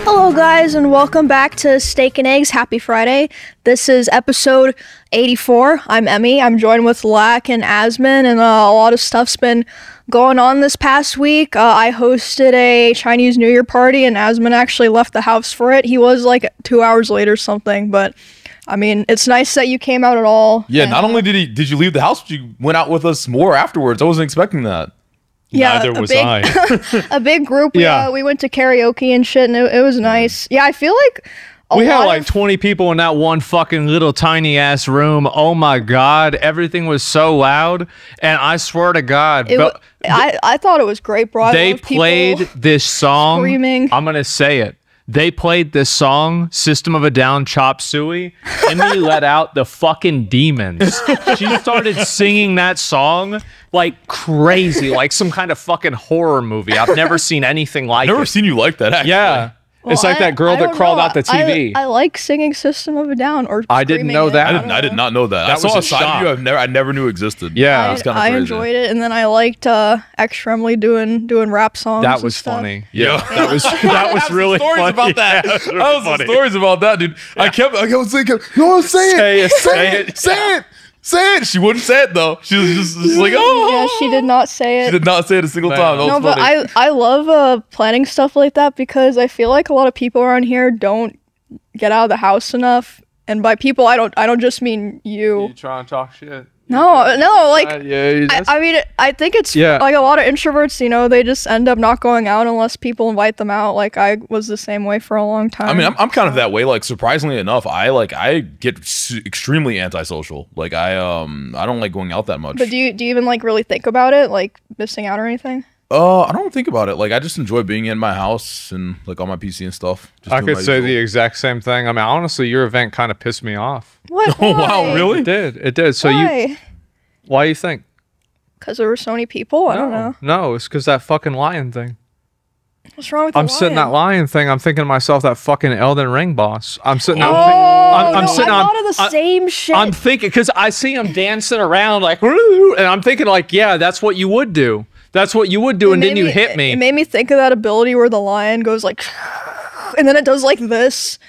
Hello guys and welcome back to Steak and Eggs. Happy Friday. This is episode 84. I'm Emmy. I'm joined with Lack and Asmon, and a lot of stuff's been going on this past week. I hosted a Chinese New Year party and Asmon actually left the house for it. He was like 2 hours late or something, but I mean, it's nice that you came out at all. Yeah, not only did you leave the house, but you went out with us more afterwards. I wasn't expecting that. Yeah, neither was I. A big group. We went to karaoke and shit, and it was nice. Yeah, I feel like we had like 20 people in that one fucking little tiny ass room. Oh my god, everything was so loud, and I swear to God, I thought it was great, bro. They played this song. Screaming. I'm gonna say it. They played this song, System of a Down, Chop Suey, and they let out the fucking demons. She started singing that song like crazy, like some kind of fucking horror movie. I've never seen anything like it. I've never seen you like that, actually. Yeah. Well, it's like that girl that crawled out the TV. I like singing System of a Down or I didn't know that. I did not know that. That I saw was a side of you I never knew existed. Yeah. I enjoyed it, and then I liked Extremely doing rap songs. That was funny. Yeah. That was really stories funny. about that. Yeah, I was some stories about that, dude. Yeah. I kept thinking, no, say it. Say it. She wouldn't say it though. She was just like, oh. Yeah, she did not say it. She did not say it a single time. That no, was but funny. I love planning stuff like that because I feel like a lot of people around here don't get out of the house enough. And by people, I don't just mean you. You trying to talk shit? No, like I mean, I think it's like a lot of introverts, you know, they just end up not going out unless people invite them out. Like I was the same way for a long time. I mean, I'm kind of that way. Like, surprisingly enough, I get extremely antisocial. Like, I don't like going out that much. But do you even like really think about it, like missing out or anything? I don't think about it. Like, I just enjoy being in my house and like on my PC and stuff. I could say the exact same thing. I mean, honestly, your event kind of pissed me off. What? Oh wow, really? It did. So why? Why do you think? Because there were so many people. I don't know. No, it's because that fucking lion thing. What's wrong with the lion? I'm sitting that lion thing. I'm thinking to myself, that fucking Elden Ring boss. I'm sitting there. I'm sitting on the same shit. I'm thinking because I see him dancing around like, and I'm thinking like, yeah, that's what you would do. That's what you would do, and then you hit me. It made me think of that ability where the lion goes like, and then it does like this.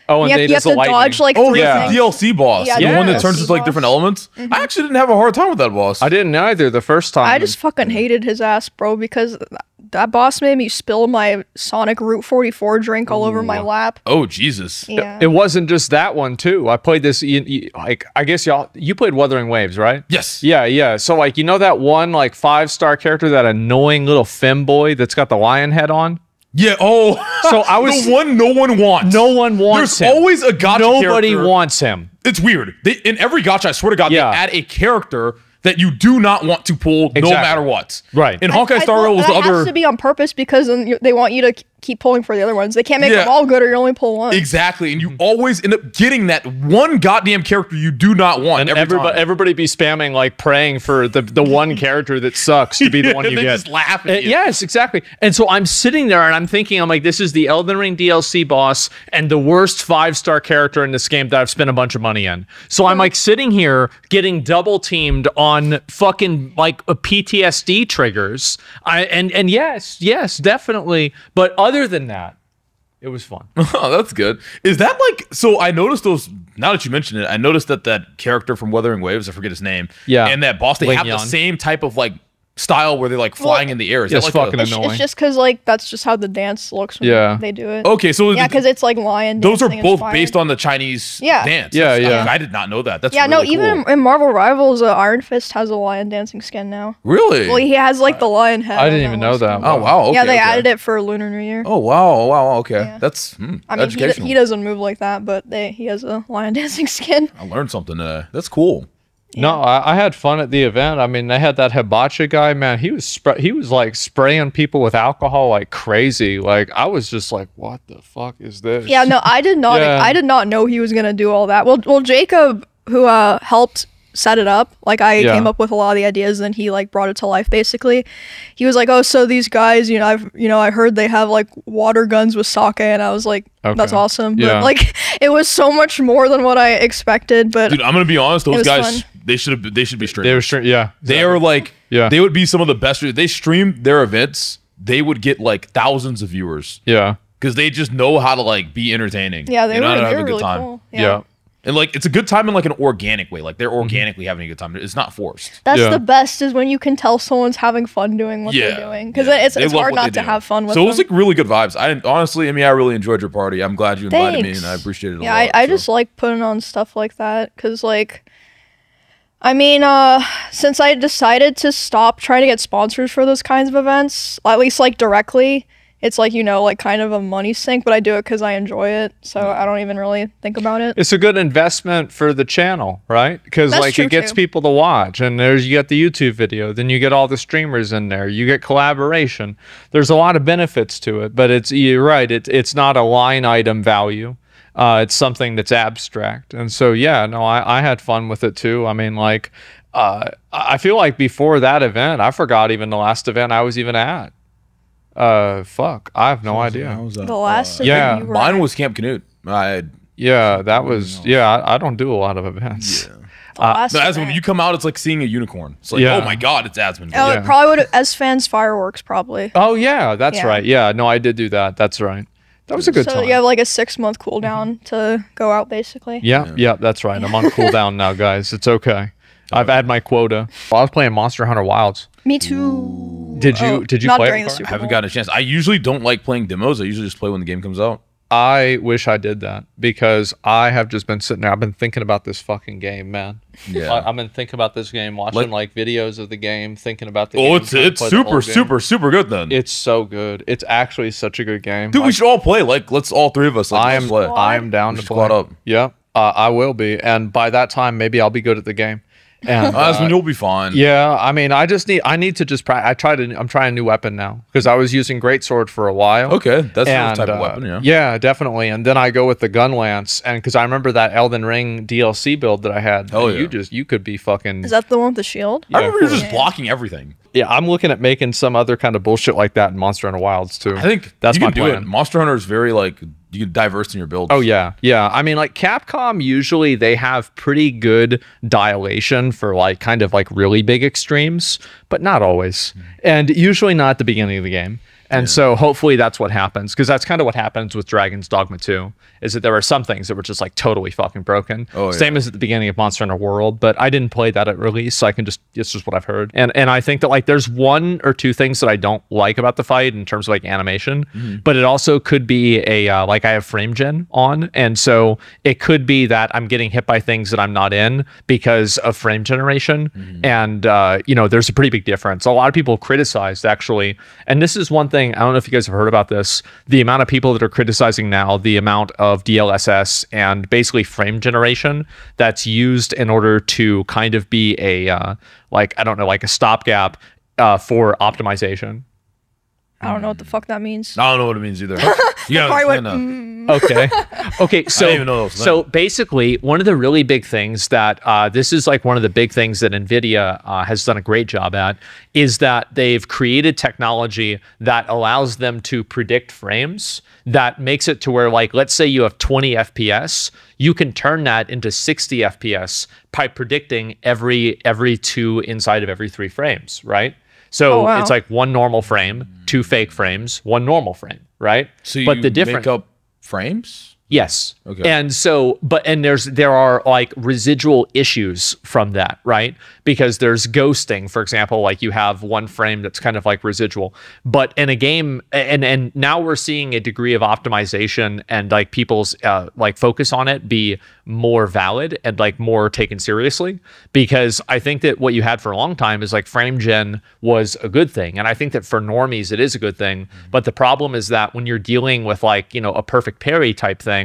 Oh, and you have to dodge like three things. The DLC boss. Yeah, the one that turns into like different elements. I actually didn't have a hard time with that boss. I didn't either the first time. I just fucking hated his ass, bro, because that boss made me spill my Sonic Route 44 drink all over my lap. Oh, Jesus. Yeah. It wasn't just that one, too. I played this, like, I guess you played Wuthering Waves, right? Yes. Yeah. So, like, you know that one, like, 5-star character, that annoying little femboy that's got the lion head on? Yeah. Oh, so I was the one no one wants. No one wants him. There's always a gacha Nobody character. wants him. It's weird. In every gacha, I swear to God, they add a character that you do not want to pull no matter what. Right. In Honkai Star Rail was the other. It has to be on purpose because then they want you to keep pulling for the other ones. They can't make them all good or you only pull one. Exactly. And you always end up getting that one goddamn character you do not want. And everybody be spamming, like, praying for the one character that sucks to be the one you they get. Just laugh at you. Yes, exactly. And so I'm sitting there and I'm thinking, I'm like, this is the Elden Ring DLC boss and the worst 5-star character in this game that I've spent a bunch of money in. So I'm like sitting here getting double teamed on fucking like PTSD triggers. And yes, definitely. But other than that, it was fun. Oh, that's good. Is that like, so I noticed those, now that you mention it, I noticed that character from Wuthering Waves, I forget his name. Yeah. And that boss, they have the same type of like style where they're like flying in the air. Is that like fucking annoying. It's just because like that's just how the dance looks when they do it. Okay, so because it's like lion those are dancing both inspired. based on the Chinese dance. Yeah. I did not know that. That's really cool. Even in Marvel Rivals, Iron Fist has a lion dancing skin now. Really? Well, he has like the lion head. I didn't even know that. Oh wow. Okay, yeah, they added it for Lunar New Year. Oh wow. Okay, Yeah. that's I mean, he doesn't move like that, but he has a lion dancing skin. I learned something today. That's cool. No, I had fun at the event. I mean, they had that hibachi guy, man. He was like spraying people with alcohol like crazy. Like I was just like, what the fuck is this? Yeah, no, I did not. I did not know he was gonna do all that. Well, Jacob, who helped set it up, like I came up with a lot of the ideas, and he like brought it to life. Basically, he was like, "Oh, so these guys, I heard they have like water guns with sake," and I was like, "That's awesome." But like, it was so much more than what I expected. But dude, I'm gonna be honest, those guys. Fun. They should be streaming. They were streaming, yeah. Exactly. They are like, they would be some of the best. They stream their events, they would get like thousands of viewers. Yeah. because they just know how to like be entertaining. Yeah, they know how to have a good really time. cool. Yeah. And like it's a good time in like an organic way. Like they're organically having a good time. It's not forced. That's the best is when you can tell someone's having fun doing what they're doing. Because it's hard not to have fun with them. So it was like really good vibes. I honestly, I mean, I really enjoyed your party. I'm glad you invited me and I appreciate it a lot. Yeah, I just like putting on stuff like that because like, I mean, since I decided to stop trying to get sponsors for those kinds of events, at least like directly, it's like, you know, like kind of a money sink, but I do it because I enjoy it. So I don't even really think about it. It's a good investment for the channel, right? Because like it gets people to watch, and you get the YouTube video, then you get all the streamers in there, you get collaboration. There's a lot of benefits to it, but you're right. It's not a line item value. It's something that's abstract. And so, yeah, no, I had fun with it too. I mean, like, I feel like before that event, I forgot even the last event I was even at. Fuck, I have no idea. The last event you were mine was Camp Canute. That was I don't do a lot of events. As when you come out, it's like seeing a unicorn. It's like, oh my god, it's Asmongold. Oh, it probably would as fans fireworks probably. Oh yeah, that's right. Yeah, no, I did do that. That's right. That was a good time. So you have like a 6-month cooldown to go out basically. Yeah, that's right. I'm on cooldown now, guys. It's okay. I've had my quota. I was playing Monster Hunter Wilds. Me too. Did you not play during it? the Super Bowl. I haven't gotten a chance. I usually don't like playing demos. I usually just play when the game comes out. I wish I did that because I have just been sitting there. I've been thinking about this fucking game, man. Yeah. I've been thinking about this game, watching like videos of the game, thinking about the game. Oh, it's super good then. It's so good. It's actually such a good game. Dude, we should all play. Like, let's all three of us. Like, I am down to play. Up. Yeah, I will be. And by that time, maybe I'll be good at the game. And when you'll be fine. Yeah, I mean, I need to just practice. I'm trying a new weapon now because I was using greatsword for a while. Okay, that's the type of weapon, yeah, definitely. And then I go with the gun lance, and because I remember that Elden Ring DLC build that I had. Oh yeah, you could be fucking. Is that the one with the shield? I remember you're just blocking everything. Yeah, I'm looking at making some other kind of bullshit like that in Monster Hunter Wilds too. I think that's my plan. Monster Hunter is very like you can diverse in your builds. Oh yeah. I mean, like Capcom usually they have pretty good dilation for like kind of like really big extremes, but not always, and usually not at the beginning of the game. And so hopefully that's what happens, because that's kind of what happens with Dragon's Dogma 2, is that there are some things that were just like totally fucking broken. Same as at the beginning of Monster Hunter World, but I didn't play that at release, so it's just what I've heard. And I think that like there's one or two things that I don't like about the fight in terms of like animation, but it also could be a like I have frame gen on, and so it could be that I'm getting hit by things that I'm not in because of frame generation. And you know, there's a pretty big difference. A lot of people criticized actually, and this is one thing, I don't know if you guys have heard about this, the amount of people that are criticizing now the amount of DLSS and basically frame generation that's used in order to kind of be a like, I don't know, like a stopgap for optimization. I don't know what the fuck that means. I don't know what it means either. Okay. So basically, one of the really big things that this is like one of the big things that NVIDIA has done a great job at is that they've created technology that allows them to predict frames that makes it to where, like, let's say you have 20 FPS, you can turn that into 60 FPS by predicting every 2 inside of every 3 frames, right? So it's like 1 normal frame, 2 fake frames, 1 normal frame, right? So you make up frames? Yes. Okay. And so, there are like residual issues from that, right? Because there's ghosting, for example, like you have 1 frame that's kind of like residual. But in a game, and now we're seeing a degree of optimization and like people's like focus on it be more valid and like more taken seriously. Because I think that what you had for a long time is like frame gen was a good thing. And I think that for normies, it is a good thing. But the problem is that when you're dealing with like, you know, a perfect parry type thing,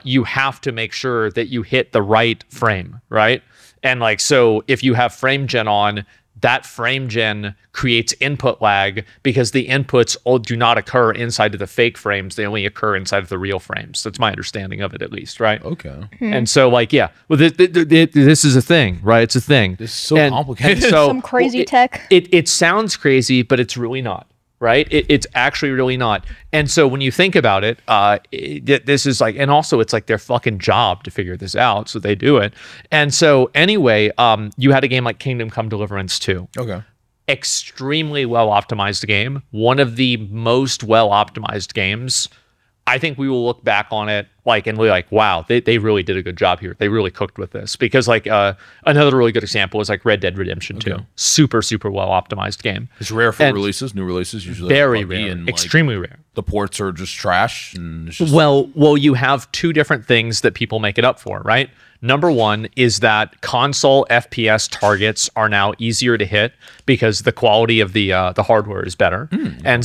you have to make sure that you hit the right frame, right? And like, so if you have frame gen on, that frame gen creates input lag because the inputs all do not occur inside of the fake frames. They only occur inside of the real frames. That's my understanding of it, at least, right? Okay. And so like, yeah, well, this is a thing, right? It's a thing. It's so complicated. So some crazy tech. It sounds crazy, but it's really not. Right? It's actually really not. And so when you think about it, this is like, and also it's like their fucking job to figure this out. So they do it. And so anyway, you had a game like Kingdom Come Deliverance 2. Okay. Extremely well optimized game. One of the most well optimized games I think we will look back on it like and be like, wow, they really did a good job here. They really cooked with this. Because like another really good example is like Red Dead Redemption 2. Super, super well optimized game. It's rare for releases, new releases usually. Very rare, and extremely rare. The ports are just trash. And it's just well, you have two different things that people make it up for, right? Number one is that console FPS targets are now easier to hit because the quality of the hardware is better. And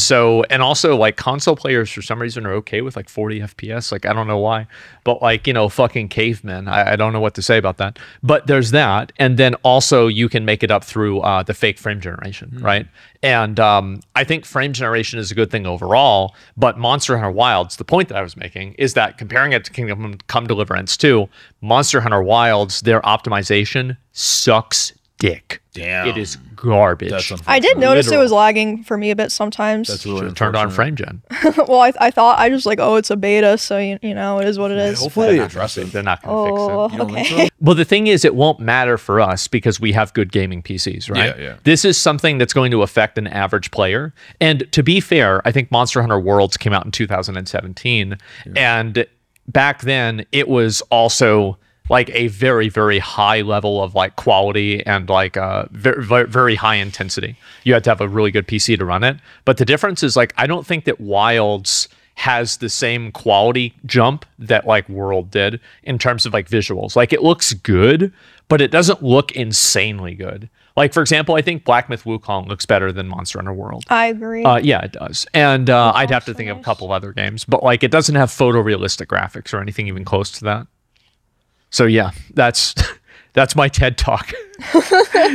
also like console players for some reason are okay with like 40 FPS. Like, I don't know why, but like, you know, fucking cavemen. I don't know what to say about that, but there's that. And then also you can make it up through the fake frame generation, right? And I think frame generation is a good thing overall, but Monster Hunter Wilds, the point that I was making is that comparing it to Kingdom Come Deliverance 2, Monster Hunter Wilds, their optimization sucks dick. Damn. It is garbage. I did notice it was lagging for me a bit sometimes. That's really turned on frame gen. Well, I thought, I just like, oh, it's a beta, so you know, it is what it is. Hopefully they address it. They're not going to fix it. You don't think so? Well, the thing is, it won't matter for us because we have good gaming PCs, right? Yeah. This is something that's going to affect an average player. And to be fair, I think Monster Hunter Worlds came out in 2017. And back then, it was also like a very, very high level of like quality and like very, very high intensity. You had to have a really good PC to run it. But the difference is like, I don't think that Wilds has the same quality jump that like World did in terms of like visuals. Like it looks good, but it doesn't look insanely good. Like, for example, I think Black Myth Wukong looks better than Monster Hunter World. I agree. Yeah, it does. And I'd have to think of a couple of other games, but like it doesn't have photorealistic graphics or anything even close to that. So yeah, that's my TED talk.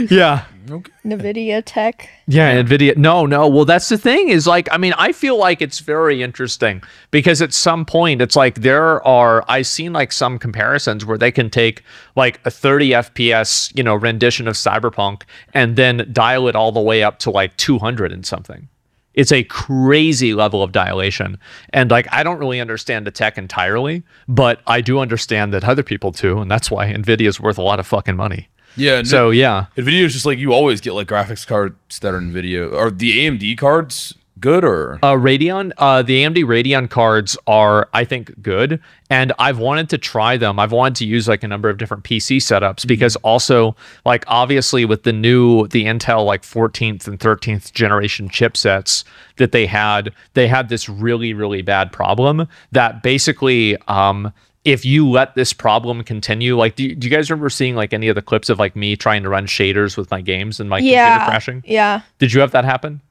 Yeah. Okay. NVIDIA tech. Yeah, NVIDIA. No. Well, that's the thing is like, I mean, I feel like it's very interesting because at some point it's like I've seen like some comparisons where they can take like a 30 FPS, you know, rendition of Cyberpunk and then dial it all the way up to like 200 and something. It's a crazy level of dilation. And like, I don't really understand the tech entirely, but I do understand that other people do. And that's why NVIDIA is worth a lot of fucking money. Yeah. So yeah. NVIDIA is just like, you always get like graphics cards that are NVIDIA. Are the AMD cards good or? Radeon, the AMD Radeon cards are, I think, good. And I've wanted to try them. I've wanted to use like a number of different PC setups because also like obviously with the Intel like 14th and 13th generation chipsets that they had this really, really bad problem that basically, if you let this problem continue, like, do you guys remember seeing like any of the clips of like me trying to run shaders with my games and my computer crashing? Yeah. Did you have that happen?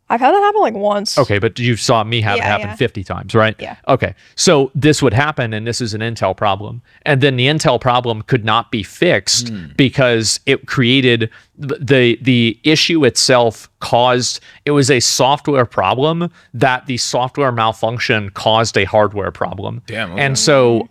I've had that happen like once. Okay, but you saw me have it happen 50 times, right? Yeah. Okay, so this would happen, and this is an Intel problem. And then the Intel problem could not be fixed because it created the issue itself it was a software problem that the software malfunction caused a hardware problem. Damn. Okay. And so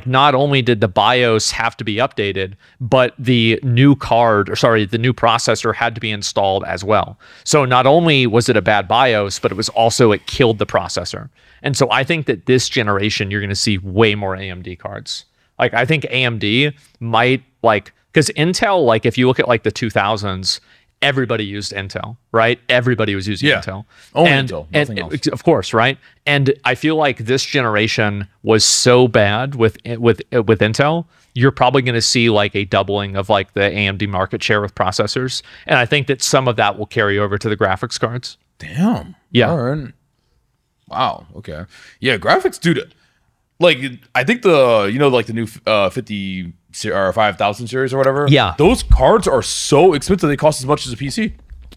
not only did the BIOS have to be updated, but the new processor had to be installed as well. So not only was it a bad BIOS, but it killed the processor. And so I think that this generation, you're going to see way more AMD cards. Like, I think AMD might because Intel, like if you look at like the 2000s, everybody used Intel, right? Everybody was using Intel. Only Intel, nothing else. Of course, right? And I feel like this generation was so bad with Intel, you're probably going to see like a doubling of like the AMD market share with processors. And I think that some of that will carry over to the graphics cards. Damn. Yeah. All right. Wow. Okay. Yeah, graphics, dude. Like, I think the new 50 or 5000 series or whatever. Yeah. Those cards are so expensive. They cost as much as a PC.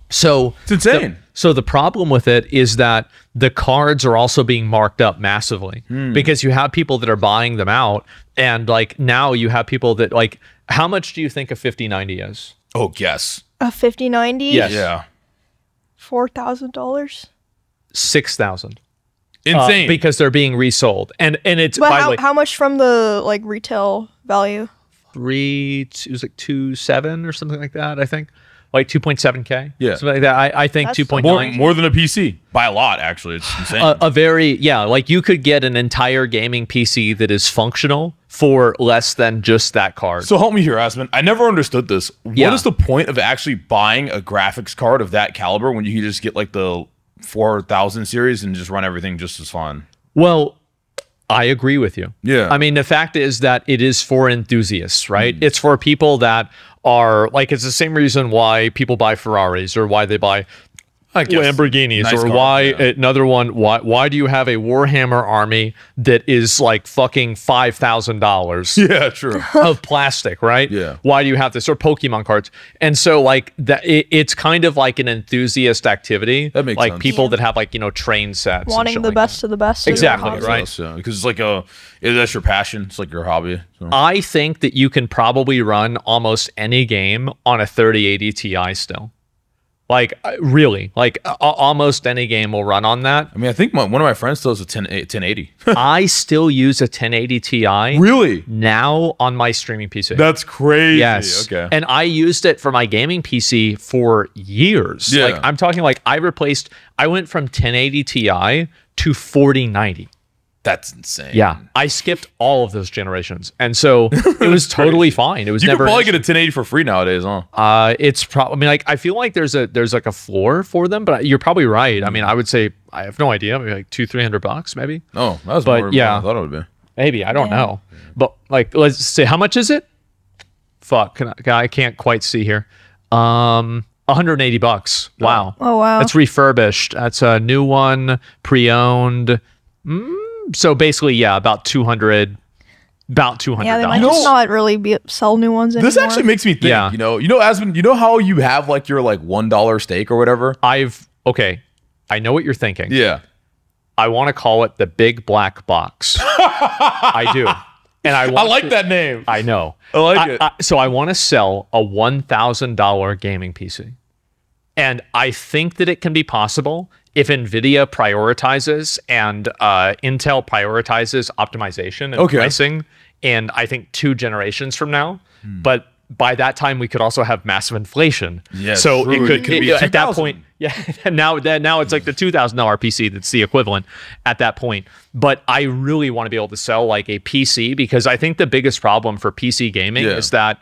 So it's insane. So the problem with it is that the cards are also being marked up massively because you have people that are buying them out. And like now you have people that like, how much do you think a 5090 is? Oh, guess. A 5090? Yes. Yeah. $4,000? $6,000. Insane. Because they're being resold. And it's but how much from the like retail value? It was like 2.7 or something like that, I think. Like 2.7K. Yeah. Something like that. I think 2.9. More than a PC. By a lot, actually. It's insane. Like you could get an entire gaming PC that is functional for less than just that card. So help me here, Asmon. I never understood this. What is the point of actually buying a graphics card of that caliber when you can just get like the 4000 series and just run everything just as fine. Well, I agree with you. Yeah. I mean, the fact is that it is for enthusiasts, right? It's for people that are like, it's the same reason why people buy Ferraris or why they buy Lamborghinis, nice or car, why yeah. another one. Why do you have a Warhammer army that is like fucking $5,000? Yeah, true. Of plastic, right? Yeah. Why do you have this? Or Pokemon cards. And so like that, it's kind of like an enthusiast activity. That makes like sense. people that have like, you know, train sets. and Wanting shit the like best that. of the best. in your Exactly, hobby. right. Yeah, because it's like that's your passion. It's like your hobby. So. I think that you can probably run almost any game on a 3080 Ti still. Like really, like almost any game will run on that. I mean, I think one of my friends still has a 1080. I still use a 1080 Ti Really? now on my streaming PC. That's crazy. Yes. Okay. And I used it for my gaming PC for years. Yeah. Like I'm talking like I went from 1080 Ti to 4090. That's insane. Yeah. I skipped all of those generations. And so it was totally fine. It was You never could probably get a 1080 for free nowadays, huh? it's probably, I mean, like I feel like there's like a floor for them, but you're probably right. I mean, I would say I have no idea, maybe like $200-300 maybe. Oh, that was But more yeah. than I thought it would be. Maybe, I don't know. But like let's say, how much is it? Fuck, I can't quite see here. $180. Wow. Oh, wow. That's refurbished. That's a new one, pre-owned. So basically, yeah, about 200. About $200. Yeah, they might just not really sell new ones anymore. This actually makes me think. Yeah. You know, Asmon, you know how you have like your like $1 steak or whatever. Okay, I know what you're thinking. Yeah. I want to call it the big black box. I do. And I like that name. I know. I like it. So I want to sell a $1,000 gaming PC. And I think that it can be possible if NVIDIA prioritizes and Intel prioritizes optimization and pricing, and I think 2 generations from now. But by that time, we could also have massive inflation. Yeah, so true. it could be at that $2,000. point. Yeah, now it's like the $2,000 PC that's the equivalent at that point. But I really want to be able to sell like a PC, because I think the biggest problem for PC gaming is that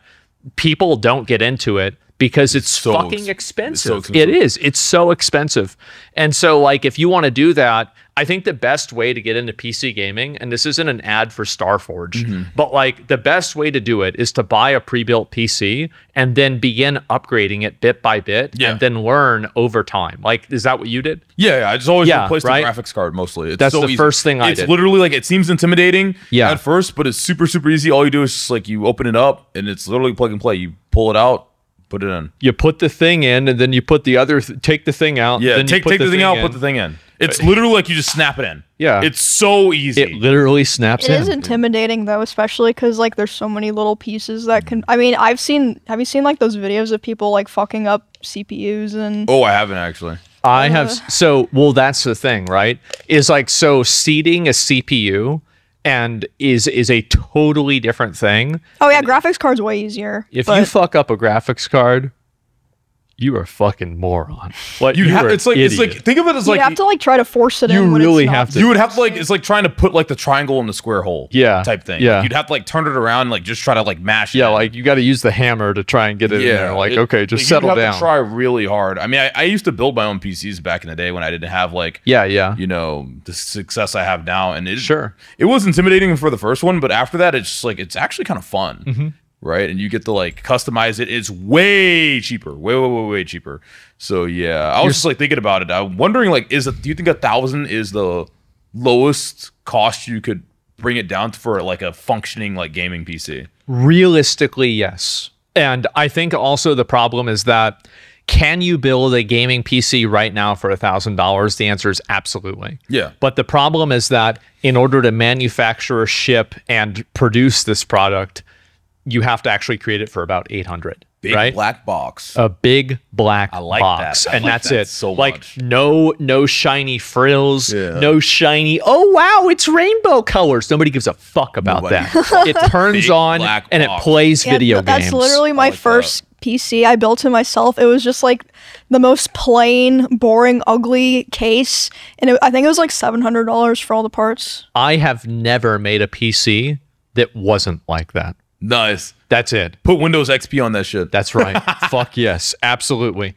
people don't get into it because it's so fucking expensive. It's so expensive. It is. It's so expensive. And so like if you want to do that, I think the best way to get into PC gaming, and this isn't an ad for Starforge, but like the best way to do it is to buy a pre-built PC and then begin upgrading it bit by bit and then learn over time. Like, is that what you did? Yeah, I just always replace right? the graphics card mostly. It's That's so the easy. first thing I did. It's literally like, it seems intimidating Yeah. at first, but it's super, super easy. All you do is just like you open it up and it's literally plug and play. You pull it out, put it in. You put the thing in, and then you put the other, take the thing out. Yeah, then take you put the thing out, in. put the thing in. It's literally like you just snap it in. Yeah. It's so easy. It literally snaps It in. is intimidating though, especially because like there's so many little pieces that can. I mean, have you seen like those videos of people like fucking up CPUs and? Oh, I haven't actually. I have, so, well, that's the thing, right? Is like, so seeding a CPU and is a totally different thing. Oh yeah, graphics card's way easier. If you fuck up a graphics card, you are a fucking moron. Like, You have, it's like think of it as you like have to like try to force it you in. When really it's not. have to. you would have to like, it's like trying to put like the triangle in the square hole. Yeah, type thing. yeah. You'd have to like turn it around and like just try to like mash it. Yeah, in. like you got to use the hammer to try and get it in there. Like, okay, just like, settle you'd have down. to try really hard. I mean, I used to build my own PCs back in the day when I didn't have like Yeah. you know, the success I have now, and it Sure. it was intimidating for the first one, but after that it's just like it's actually kind of fun. Right, and you get to like customize it. It's way cheaper, way cheaper. So yeah, I was just like thinking about it. I'm wondering, like, do you think 1,000 is the lowest cost you could bring it down to for like a functioning like gaming PC? Realistically, yes. And I think also the problem is that, can you build a gaming PC right now for $1,000? The answer is absolutely. Yeah. But the problem is that in order to manufacture, ship, and produce this product, you have to actually create it for about 800. Big right? black box. A big black like box, that. I and like that's that it. so like much. no shiny frills, Yeah. no shiny. Oh wow, it's rainbow colors. Nobody gives a fuck about Nobody. that. It turns Big on black and it box. plays Yeah, video that's games. literally my like that. first PC. I built it myself. It was just like the most plain, boring, ugly case, and I think it was like $700 for all the parts. I have never made a PC that wasn't like that. Nice. That's it. Put Windows XP on that shit. That's right. Fuck yes, absolutely.